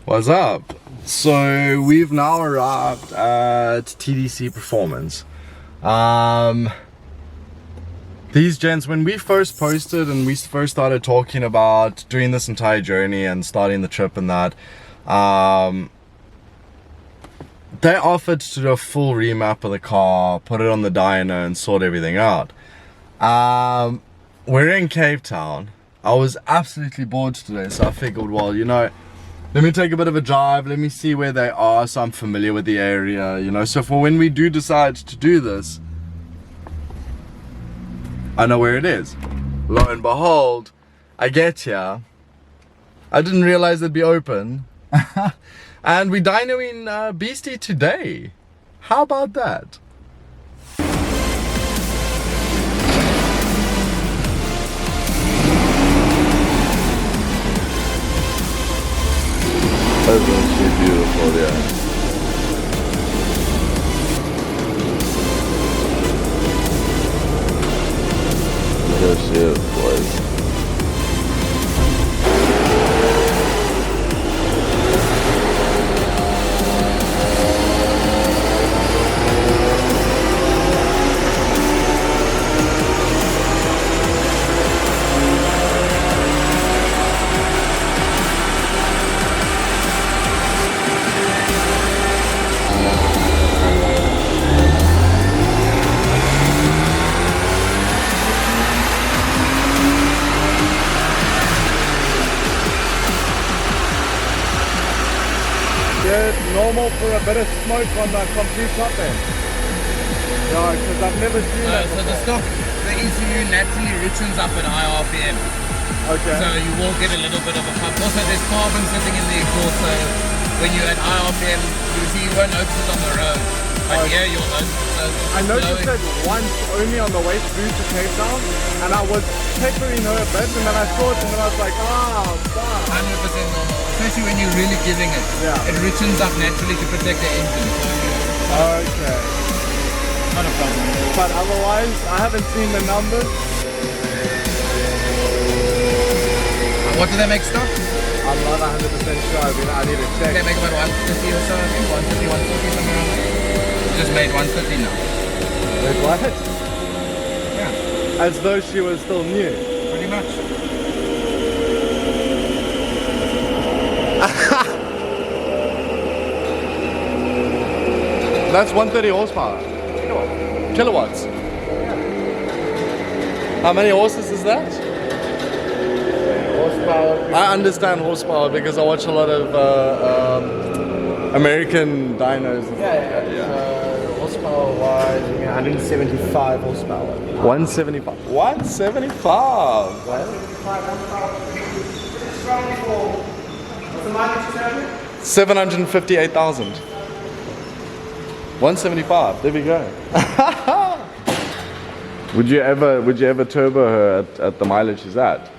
What's up? So we've now arrived at TDC Performance. These gents, when we first posted and we first started talking about doing this entire journey and starting the trip and that, they offered to do a full remap of the car, put it on the dyno and sort everything out. We're in Cape Town. I was absolutely bored today, so I figured, well, you know, let me take a bit of a drive, let me see where they are so I'm familiar with the area, you know, so for when we do decide to do this, I know where it is. Lo and behold, I get here, I didn't realize it'd be open, and we dynoing Beastie today. How about that? That's going to be beautiful, yeah. There she is, boys. Normal for a bit of smoke on the complete top end. Yeah, because I've never seen that so the ECU naturally richens up at high RPM. Okay. So you will get a little bit of a pump. Also there's carbon sitting in the exhaust, so when you're at high RPM, you won't notice it on the road. But here you'll notice it. I noticed it once only on the way through to Cape Town, and I was peppering her a bit, and then I saw it and then I was like, ah, fuck. 100% normal. Especially when you're really giving it. Yeah. It richens up naturally to protect the engine. Okay. Not a problem. But otherwise, I haven't seen the numbers. What do they make stock? I'm not 100% sure. I need to check. They make about 150 or so, I think. 150, 140, something around there. Just made 150 now. Wait, what? Yeah. As though she was still new. Pretty much. That's 130 horsepower. Kilowatts. How many horses is that? Horsepower. I understand horsepower because I watch a lot of American dynos. Horsepower wise, 175 horsepower. 175. 175. What's the mileage you said? 758,000. 175. There we go. Would you ever turbo her at the mileage she's at?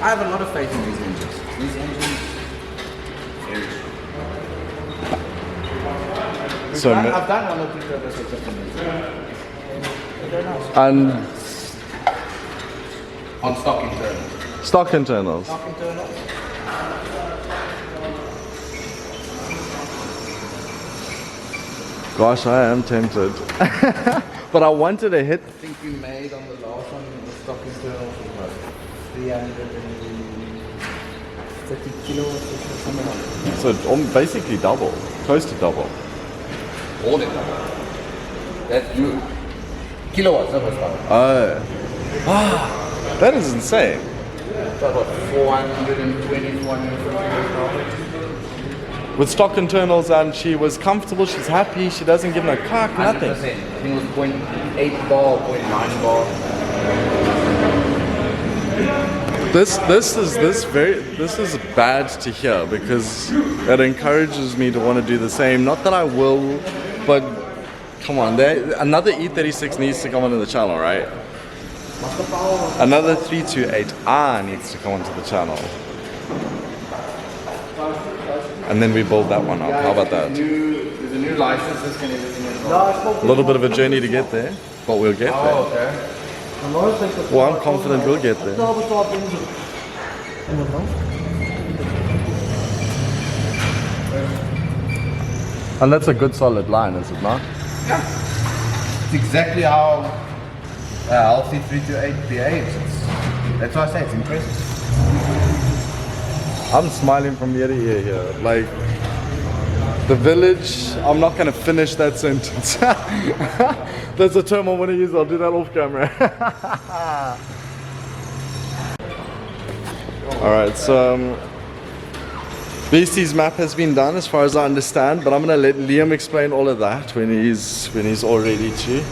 I have a lot of faith in these engines. These engines, So I've done one or two turbos with different engines. and on stock internals. stock internals. Stock internals. Gosh, I am tempted. But I wanted to hit. I think we made on the last one the stock internals was like 330 kilowatts or something like that. So basically double, close to double. All in. That's you. Kilowatts of horsepower. Oh, wow, that is insane. It's about 420, 450 horsepower. With stock internals, and she was comfortable, she's happy, she doesn't give no cock, 100%. nothing. I think it was 0.8 bar, 0.9 bar. This is bad to hear because it encourages me to want to do the same. Not that I will, but come on, another E36 needs to come onto the channel, right? Another 328R needs to come onto the channel. And then we build that one up. How about that? There's a new license and everything as well. A little bit of a journey to get there, but we'll get there. Oh, okay. Well, I'm confident we'll get there. And that's a good solid line, is it not? Yeah. It's exactly how a healthy 328 behaves. That's why I say it's impressive. I'm smiling from ear to ear here. Like, the village, I'm not going to finish that sentence. That's a term I want to use, I'll do that off camera. Alright, so Beastie's map has been done as far as I understand, but I'm going to let Liam explain all of that when he's all ready to.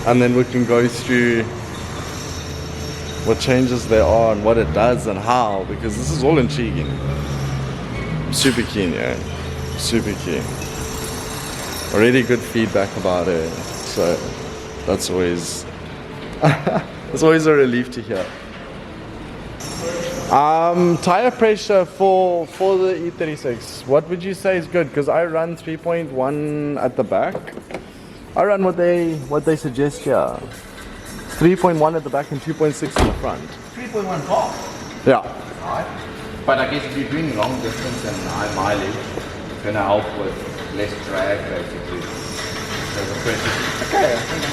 And then we can go through what changes there are and what it does and how, because this is all intriguing. I'm super keen, yeah. Super keen. Already good feedback about it, so that's always it's always a relief to hear. Tire pressure for the E36, what would you say is good? Because I run 3.1 at the back. I run what they suggest here. 3.1 at the back and 2.6 in the front. 3.1 bar. Yeah. Right. But I guess if you're doing long distance and high mileage, it's going to help with less drag basically. So the pressure. Okay, I think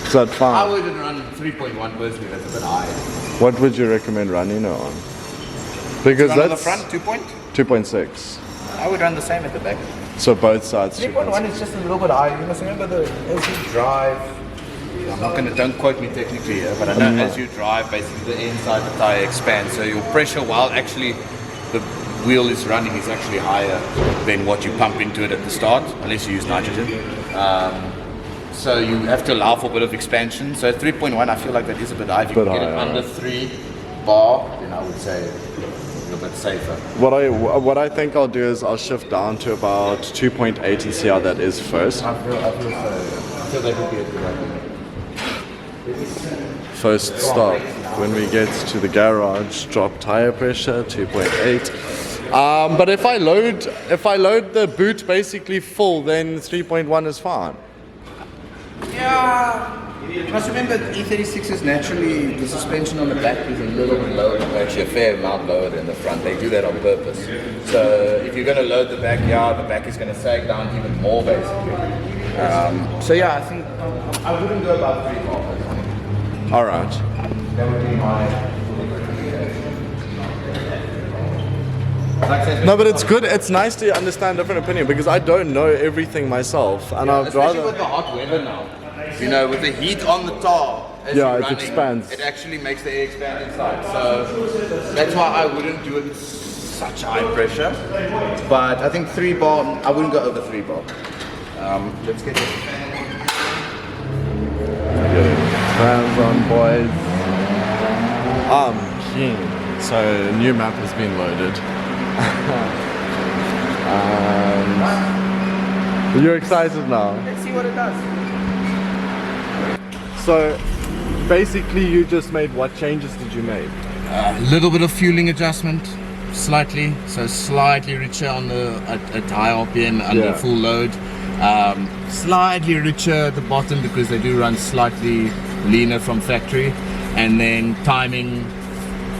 Is that fine? I wouldn't run 3.1 personally, that's a bit high. What would you recommend running on? Because Run on the that's front, 2 point? 2.6. I would run the same at the back. So both sides 3.1 is just a little bit high. You must remember as you drive, I'm not going to, don't quote me technically here, but I know as you drive, basically the inside of the tire expands. So your pressure while actually the wheel is running is actually higher than what you pump into it at the start, unless you use nitrogen. So you have to allow for a bit of expansion. So at 3.1, I feel like that is a bit high. If you can get it under 3 bar, then I would say a bit safer. What I think I'll do is I'll shift down to about 2.8 and see how that is first. I feel that would be a good idea. First stop when we get to the garage, drop tire pressure 2.8. But if I load the boot basically full, then 3.1 is fine. Yeah. You must remember E36 is naturally, the suspension on the back is a little bit lower, actually a fair amount lower than the front. They do that on purpose. So if you're going to load the back, the back is going to sag down even more basically. So yeah, I think I wouldn't go above 3 bar. All right. That would be my... No, but it's good. It's nice to understand different opinion because I don't know everything myself, and I'd Especially rather. with the hot weather now. You know, with the heat on the tar, as Yeah, you're it running, expands. It actually makes the air expand inside. So that's why I wouldn't do it such high pressure. But I think 3 bar, I wouldn't go over 3 bar. Let's get it. Hands on, boys. I'm keen. So new map has been loaded. You're excited now. Let's see what it does. So basically, you just made what changes did you make? A little bit of fueling adjustment, slightly, so slightly richer on the at high RPM under Yeah. full load. Slightly richer at the bottom because they do run slightly leaner from factory, and then timing,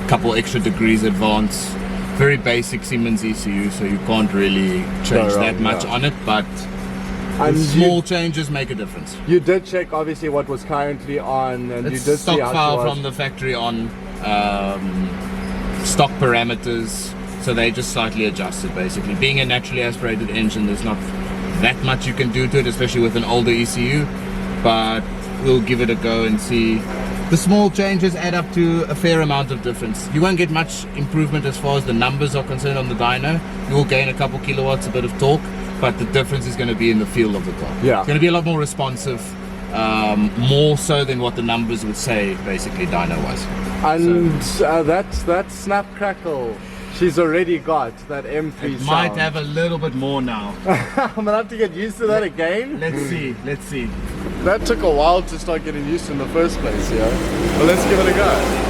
couple extra degrees advance. Very basic Siemens ECU, so you can't really change Go wrong, that much yeah. on it, but And small changes make a difference. You did check obviously what was currently on, and It's you did stock see how file she was. from the factory on stock parameters, so they just slightly adjusted basically. Being a naturally aspirated engine, there's not that much you can do to it, especially with an older ECU, but we'll give it a go and see. The small changes add up to a fair amount of difference. You won't get much improvement as far as the numbers are concerned on the dyno. You will gain a couple kilowatts, a bit of torque, but the difference is going to be in the feel of the car. Yeah. It's going to be a lot more responsive, more so than what the numbers would say basically dyno was. And that snap crackle, she's already got that M3 It sound. might have a little bit more now. I'm gonna have to get used to that again. Let's see, let's see. That took a while to start getting used to in the first place, yeah. But let's give it a go.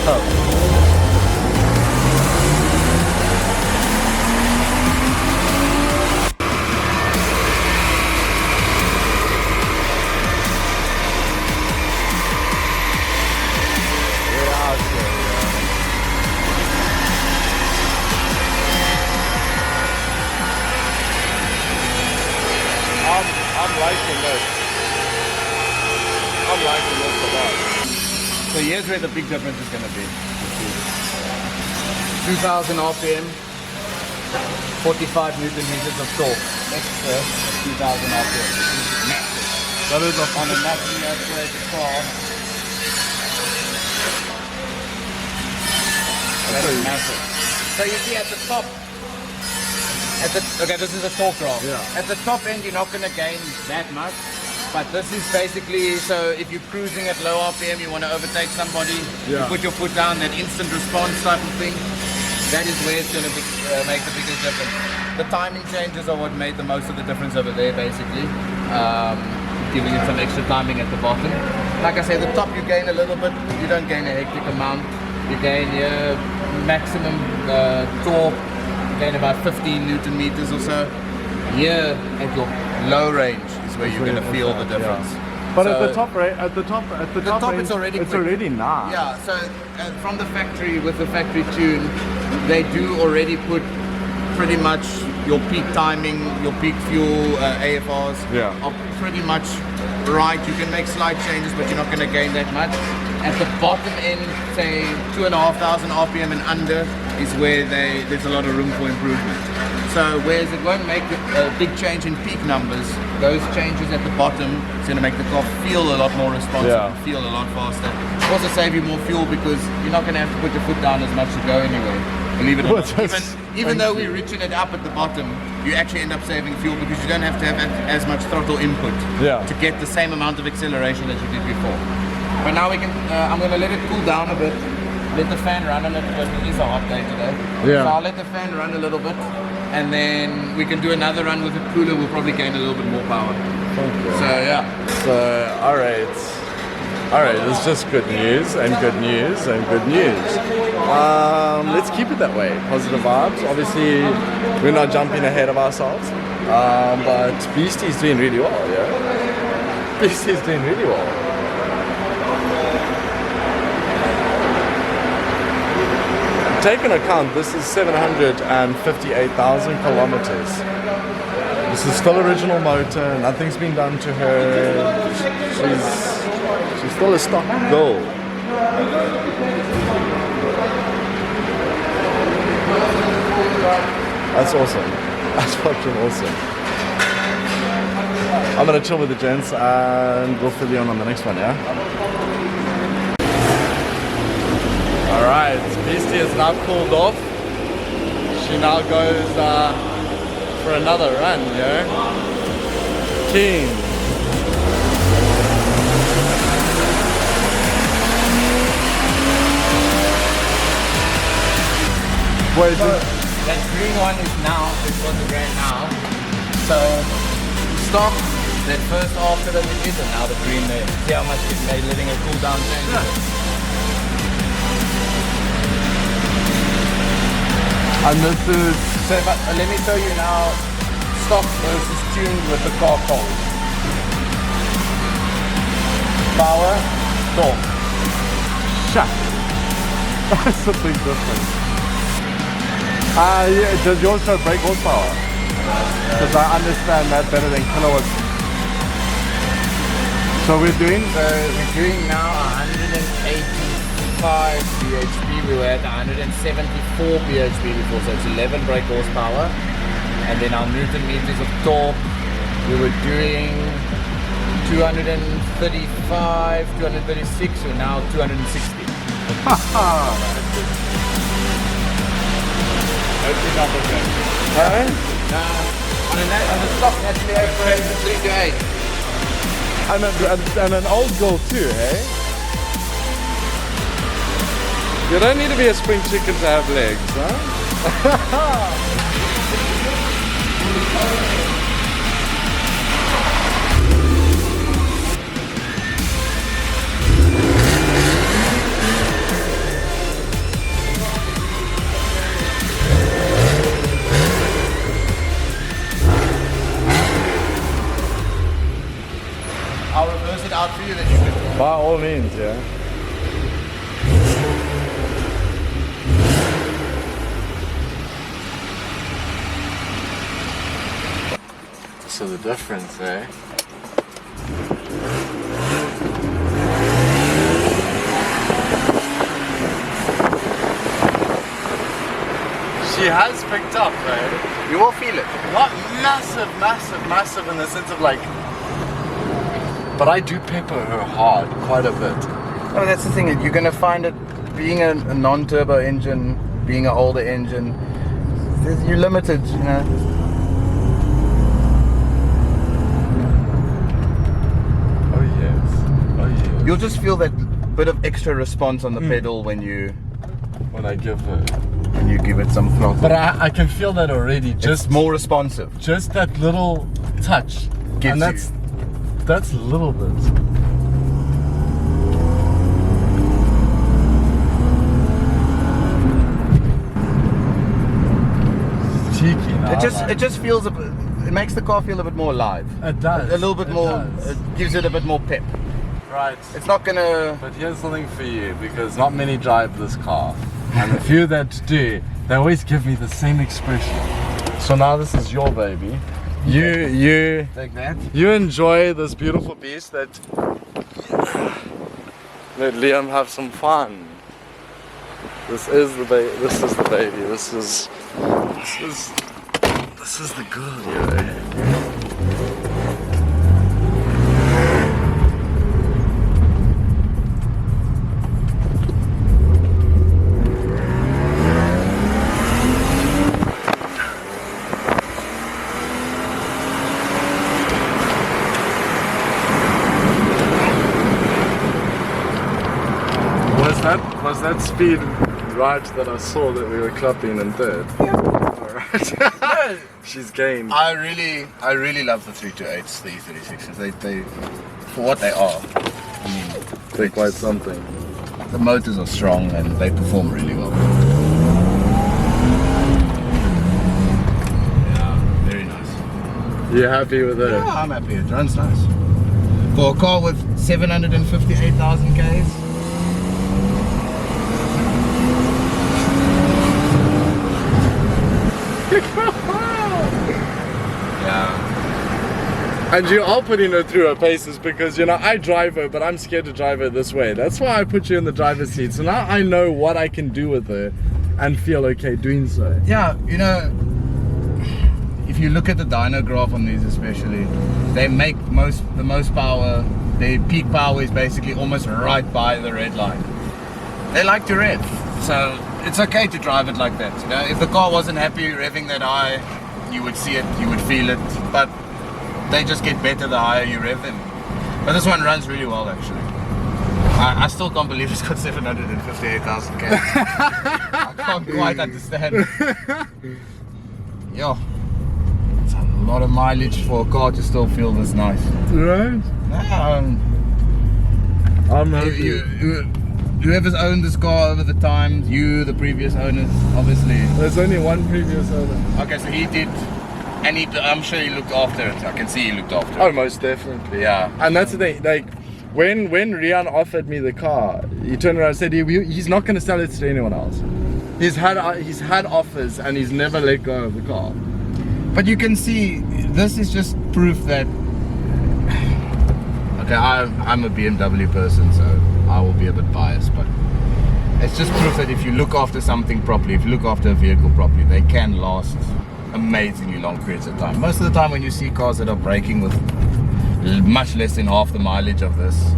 I'm liking this. I'm liking this a lot. So here's where the big difference is going to be. 2000 RPM, 45 Newton meters of torque. Extra 2000 RPM. Massive. That is On a naturally aspirated car. That is massive. So you see at the top, okay, this is a torque graph. Yeah. At the top end, you're not going to gain that much. But this is basically, so if you're cruising at low RPM, you want to overtake somebody, you put your foot down, that instant response type of thing, that is where it's going to make the biggest difference. The timing changes are what made the most of the difference over there, basically. Giving it some extra timing at the bottom. Like I said, the top you gain a little bit, you don't gain a hectic amount. You gain your maximum torque, you gain about 15 Newton meters or so. Here at your low range is where you're going to feel the difference. But So- at the top, right? At the top, range, it's already it's quick. already nice. Yeah, so from the factory, with the factory tune, they do already put pretty much your peak timing, your peak fuel AFRs are pretty much right. You can make slight changes, but you're not going to gain that much. At the bottom end, say 2,500 RPM and under, is where there's a lot of room for improvement. So whereas it won't make a big change in peak numbers, those changes at the bottom is going to make the car feel a lot more responsive, feel a lot faster. Also save you more fuel because you're not going to have to put your foot down as much to go anyway. Believe it or not. Even though we're reaching it up at the bottom, you actually end up saving fuel because you don't have to have as much throttle input to get the same amount of acceleration that you did before. But now we can, I'm going to let it cool down a bit, let the fan run a little bit. It is a hot day today. So I'll let the fan run a little bit and then we can do another run with it cooler. We'll probably gain a little bit more power. So yeah. So, alright, it's just good news and good news and good news. Let's keep it that way. Positive vibes. Obviously, we're not jumping ahead of ourselves. But Beastie's doing really well, yeah? Beastie's doing really well. Take into account, this is 758,000 kilometers. This is still original motor, nothing's been done to her. She's still a stock girl. That's awesome. That's fucking awesome. I'm gonna chill with the gents and we'll fill you in on the next one, yeah? Alright, Beastie is now cooled off. She now goes for another run, yeah? Keen. Wait, that green one is what the ran now. So stop that first after that it is, and now the green there. See how much it made letting it cool down change. and this is So let me show you now stock versus tuned with the car cold. Power, torque. shut. That's a big difference. Yeah, does yours show brake horsepower? Because I understand that better than kilowatts. So we're doing now 185 bhp. We were at 174 bhp before, so it's 11 brake horsepower. And then our Newton meters of torque, we were doing 235, 236, so now 260. Alright. On the stock naturally aspirated 3 to 8. And an old girl too, hey? You don't need to be a spring chicken to have legs, huh? paint, yeah. So the difference, eh? She has picked up, right? You will feel it. Not massive, massive, massive in the sense of like, but I do pepper her hard quite a bit. Oh, that's the thing. You're gonna find it being a non-turbo engine, being an older engine. You're limited, you know. Oh yes, oh yes. You'll just feel that bit of extra response on the pedal when you give it some throttle. But I can feel that already. Just more responsive. Just that little touch, Gives and that's a little bit. Cheeky. Now, It just feels a bit. It makes the car feel a bit more alive. It does. A little bit more. Does. It gives it a bit more pep. Right. It's not gonna. But here's something for you, because not many drive this car, and the few that do, they always give me the same expression. So now this is your baby. You Like that. you enjoy this beautiful beast. Let Liam have some fun. This is the baby. This is the baby. This is the girl, yeah. Was that speed right that I saw that we were clapping in third? Yeah. Alright. She's gained. I really love the 328s, the E36s. They for what they are. I mean, They're quite something. the motors are strong and they perform really well. Yeah, very nice. You happy with it? Yeah, I'm happy. It runs nice. For a car with 758,000 Ks. Yeah. And you are putting her through her paces because, you know, I drive her, but I'm scared to drive her this way. That's why I put you in the driver's seat. So now I know what I can do with her and feel okay doing so. Yeah, you know, if you look at the dyno graph on these especially, they make the most power. Their peak power is basically almost right by the red line. They like to rev, so it's okay to drive it like that. You know, if the car wasn't happy revving that high, you would see it, you would feel it, but they just get better the higher you rev them. But this one runs really well actually. I still can't believe it's got 758,000 K. I can't quite understand. Yo, it's a lot of mileage for a car to still feel this nice. Right? I'm happy. Whoever's owned this car over the times, the previous owners, obviously. There's only one previous owner. Okay, so he did, and I'm sure he looked after it. I can see he looked after it. Oh, most definitely. Yeah. And that's the thing, like, when Rian offered me the car, he turned around and said he's not going to sell it to anyone else. He's had offers and he's never let go of the car. But you can see, this is just proof that, okay, I'm a BMW person, so I will be a bit biased, but it's just proof that if you look after something properly, if you look after a vehicle properly, they can last amazingly long periods of time. Most of the time when you see cars that are braking with much less than half the mileage of this,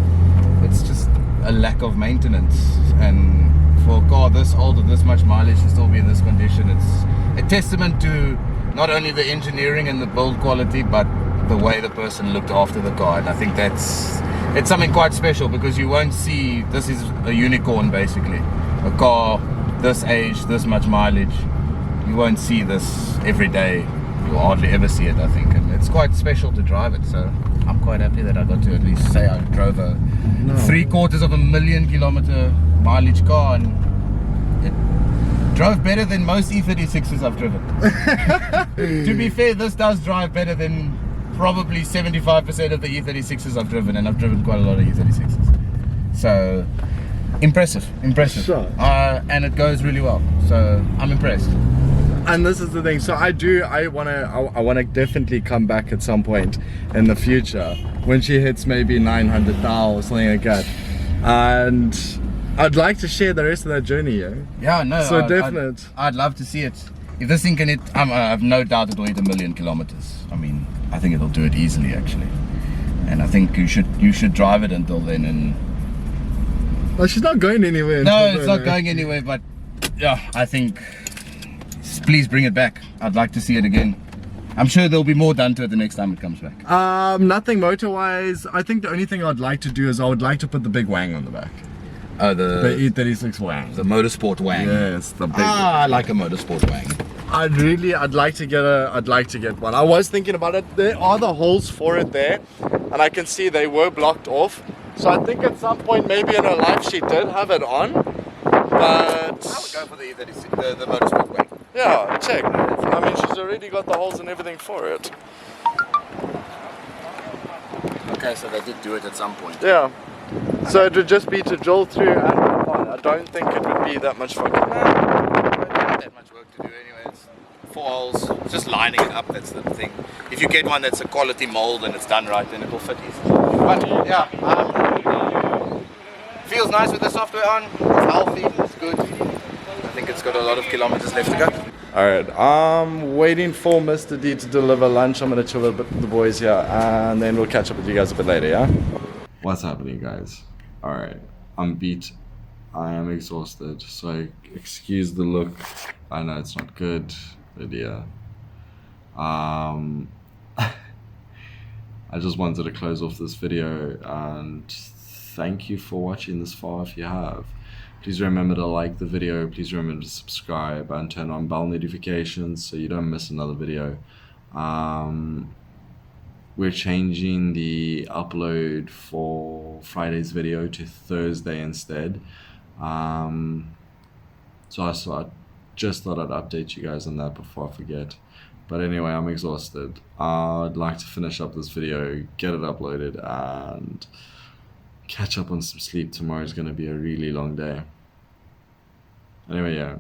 it's just a lack of maintenance. And for a car this old with this much mileage to still be in this condition, it's a testament to not only the engineering and the build quality, but the way the person looked after the car. And I think it's something quite special, because you won't see, this is a unicorn basically, a car this age, this much mileage. You won't see this every day. You'll hardly ever see it, I think, and it's quite special to drive it. So I'm quite happy that I got to at least say I drove a 750,000 kilometer mileage car, and it drove better than most E36s I've driven. To be fair, this does drive better than probably 75% of the E36s I've driven, and I've driven quite a lot of E36s. So impressive. Sure. And it goes really well. So I'm impressed. And this is the thing. So I wanna definitely come back at some point in the future when she hits maybe 900,000 or something like that, and I'd like to share the rest of that journey. Yeah, no. So definite. I'd love to see it. If this thing can hit, I have no doubt it will hit 1 million kilometers. I mean, I think it'll do it easily actually. And I think you should drive it until then. And well, she's not going anywhere. no, it's not going anywhere. But yeah, I think please bring it back. I'd like to see it again. I'm sure there'll be more done to it the next time it comes back. Nothing motor-wise. I think the only thing I'd like to do is I would like to put the big wang on the back. Oh, The E36 wang. the motorsport wang. Yes, the big. I like a motorsport wang. I'd like to get one. I was thinking about it. There are the holes for it there, and I can see they were blocked off. So I think at some point, maybe in her life, she did have it on. But I would go for the E36, the motorsport wang. yeah, check. I mean, she's already got the holes and everything for it. Okay, so they did do it at some point. Yeah. So it would just be to drill through and work on. I don't think it would be that much fucking. Not that much work to do anyways. 4 holes, just lining it up, that's the thing. If you get one that's a quality mold and it's done right, then it will fit easily. But yeah, feels nice with the software on, it's healthy, it's good. I think it's got a lot of kilometers left to go. Alright, I'm waiting for Mr. D to deliver lunch. I'm gonna chill with the boys here and then we'll catch up with you guys a bit later, yeah? What's happening, guys? Alright, I'm beat. I am exhausted, so excuse the look. I know it's not good, but yeah. I just wanted to close off this video and thank you for watching this far if you have. Please remember to like the video, please remember to subscribe and turn on bell notifications so you don't miss another video. We're changing the upload for Friday's video to Thursday instead. So I just thought I'd update you guys on that before I forget. But anyway, I'm exhausted. I'd like to finish up this video, get it uploaded, and catch up on some sleep. Tomorrow's going to be a really long day. Anyway, yeah,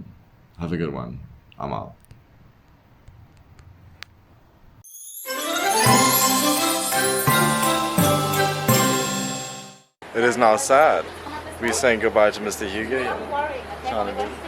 have a good one. I'm out. It is now sad. We're saying goodbye to Mr. Hugo. Trying to